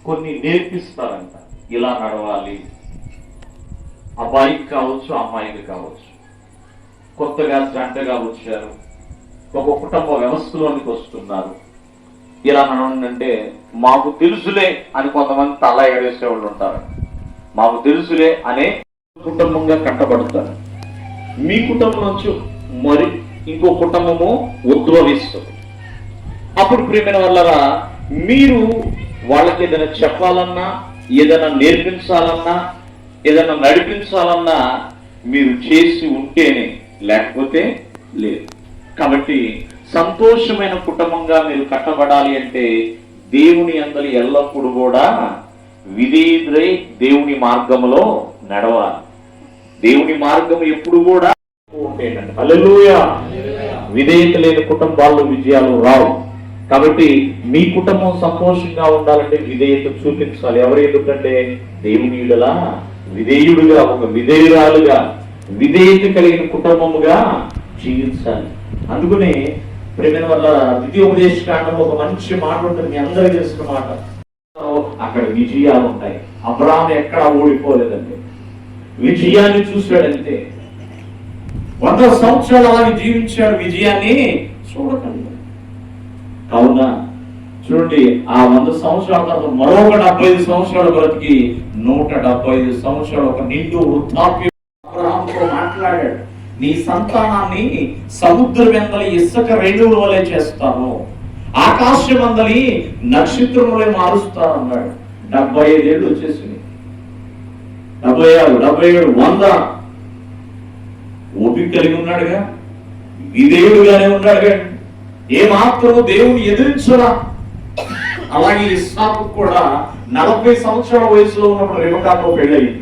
కొన్ని నేర్పిస్తారంట, ఇలా నడవాలి. అబ్బాయికి కావచ్చు, అమ్మాయికి కావచ్చు. కొత్తగా జంటగా వచ్చారు, ఒక కుటుంబ వ్యవస్థలోనికి వస్తున్నారు. ఇలా నడవండి అంటే మాకు తెలుసులే అని కొంతమంది తల ఎగరేసే వాళ్ళు ఉంటారు. మాకు తెలుసులే అనే కుటుంబంగా కట్టబడతారు. మీ కుటుంబం నుంచి మరి ఇంకో కుటుంబము ఉద్భవిస్తుంది. అప్పుడు ప్రియమైన వాళ్ళరా, మీరు వాళ్ళకి ఏదైనా చెప్పాలన్నా, ఏదైనా నేర్పించాలన్నా, ఏదైనా నడిపించాలన్నా మీరు చేసి ఉంటేనే, లేకపోతే లేదు. కాబట్టి సంతోషమైన కుటుంబంగా మీరు కట్టబడాలి అంటే దేవుని యందు ఎల్లప్పుడూ కూడా విధేయుడై దేవుని మార్గంలో నడవాలి. దేవుని మార్గం ఎప్పుడు కూడా ఉండేటండి. హల్లెలూయా. విధేయత లేని కుటుంబాల్లో విజయాలు రావు. కాబట్టి మీ కుటుంబం సంతోషంగా ఉండాలంటే విధేయత చూపించాలి. ఎవరు ఎందుకంటే దేవుని యెడల విధేయుడుగా, ఒక విధేయురాలుగా, విధేయత కలిగిన కుటుంబముగా జీవించాలి. అందుకనే ప్రేమ వల్ల ద్వితీయోపదేశ కాండం ఒక మంచి మాట ఉంటుంది, మీ అందరికీ తెలిసిన మాట. అక్కడ విజయాలు ఉంటాయి. అబ్రాహాము ఎక్కడా ఓడిపోలేదండి, విజయాన్ని చూశాడంతే. 100 సంవత్సరాలు అలాగే జీవించాడు, విజయాన్ని చూడకండి. అవునా, చూడండి, ఆ 100 సంవత్సరాల తర్వాత మరొక 75 సంవత్సరాలు బ్రతికి 175 సంవత్సరాలు ఒక నిండు వృద్ధాప్యం అబ్రహాముతో మాట్లాడాడు. నీ సంతానాన్ని సముద్ర వెందలి ఇసుక రేణువుల వలె చేస్తాను, ఆకాశమందలి నక్షత్రం వలె మారుస్తాను అన్నాడు. 75 ఏళ్ళు వచ్చేసింది. 76, 77, 100 ఓపిక కలిగి ఉన్నాడుగా, విధేయుడుగానే ఉన్నాడుగా, ఏమాత్రము దేవుని ఎదిరించరా. అలాగే ఇస్సాకు కూడా 40 సంవత్సరాల వయసులో ఉన్నప్పుడు రెబెకాతో పెళ్ళయింది.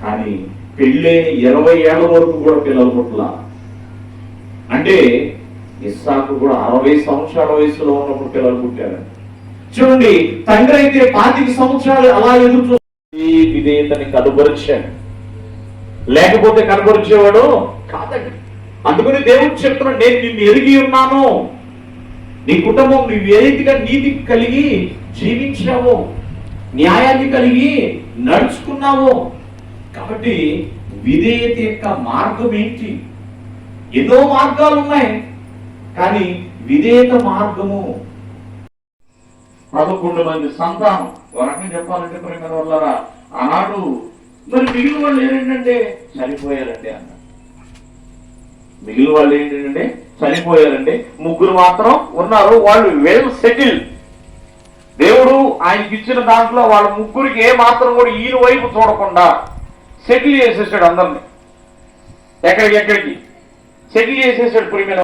కానీ పెళ్ళైన 20 ఏళ్ల వరకు కూడా పిల్లలు పుట్టలా. అంటే ఇస్సాకు కూడా 60 సంవత్సరాల వయసులో ఉన్నప్పుడు పిల్లలు పుట్టారు. చూడండి, తండ్రి అయితే 25 సంవత్సరాలు అలా ఎదురు చూసి విధేయతని కనుబరిచాడు, లేకపోతే కనబరిచేవాడు కాదండి. అందుకని దేవుడు చెప్తున్నాడు, నేను నిన్ను ఎరిగి ఉన్నాను. నీ కుటుంబం నువ్వు ఏ రీతిగా నీతి కలిగి జీవించావు, న్యాయాన్ని కలిగి నడుచుకున్నావు. కాబట్టి విధేయత యొక్క మార్గం ఏంటి? ఎన్నో మార్గాలు ఉన్నాయి, కానీ విధేయత మార్గము 11 మంది సంతానం. వరకం చెప్పాలంటే ప్రేమ వల్ల ఆనాడు మరి మిగిలిన వాళ్ళు ఏంటంటే చనిపోయారండి అన్న. మిగిలిన వాళ్ళు ఏంటంటే చనిపోయారండి, 3 మాత్రం ఉన్నారు. వాళ్ళు వెల్ సెటిల్. దేవుడు ఆయనకి ఇచ్చిన దాంట్లో వాళ్ళ 3కి ఏ మాత్రం కూడా ఈయన వైపు చూడకుండా సెటిల్ చేసేసాడు అందరిని. ఎక్కడికి సెటిల్ చేసేసాడు. ప్రియమైన